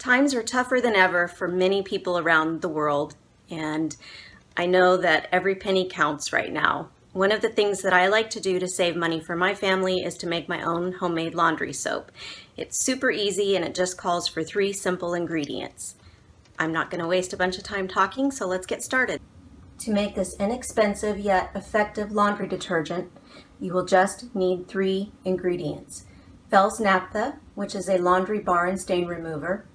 Times are tougher than ever for many people around the world, and I know that every penny counts right now. One of the things that I like to do to save money for my family is to make my own homemade laundry soap. It's super easy and it just calls for 3 simple ingredients. I'm not going to waste a bunch of time talking, so let's get started. To make this inexpensive yet effective laundry detergent, you will just need 3 ingredients. Fels naphtha, which is a laundry bar and stain remover,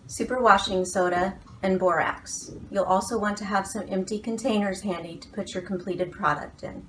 super washing soda, and borax. You'll also want to have some empty containers handy to put your completed product in.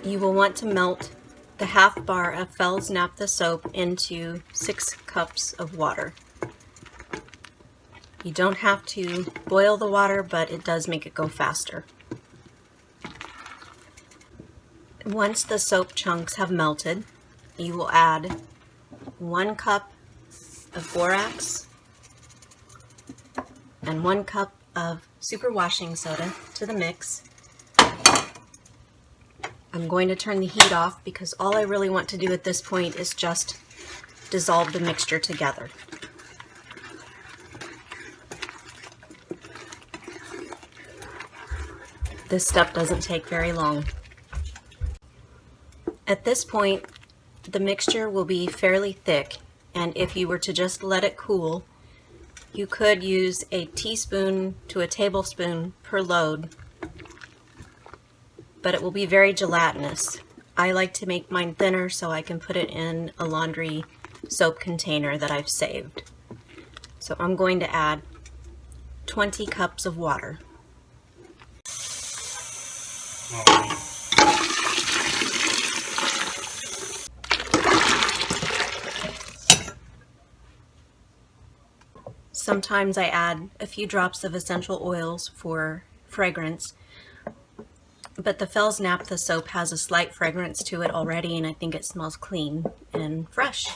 You will want to melt the half bar of Fels naphtha soap into 6 cups of water. You don't have to boil the water, but it does make it go faster. Once the soap chunks have melted, you will add 1 cup of borax and 1 cup of super washing soda to the mix. I'm going to turn the heat off because all I really want to do at this point is just dissolve the mixture together. This step doesn't take very long. At this point, the mixture will be fairly thick, and if you were to just let it cool, you could use a teaspoon to a tablespoon per load, but it will be very gelatinous. I like to make mine thinner so I can put it in a laundry soap container that I've saved. So I'm going to add 20 cups of water. Sometimes I add a few drops of essential oils for fragrance, but the Fels naphtha soap has a slight fragrance to it already, and I think it smells clean and fresh.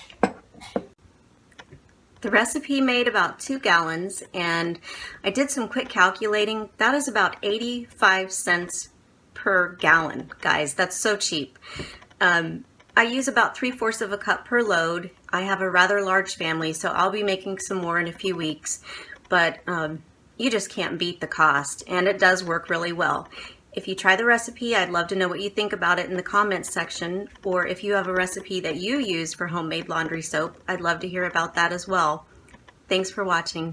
The recipe made about 2 gallons, and I did some quick calculating. That is about 85 cents per gallon, guys. That's so cheap. I use about 3/4 of a cup per load. I have a rather large family, so I'll be making some more in a few weeks, but you just can't beat the cost, and it does work really well. If you try the recipe, I'd love to know what you think about it in the comments section, or if you have a recipe that you use for homemade laundry soap, I'd love to hear about that as well. Thanks for watching.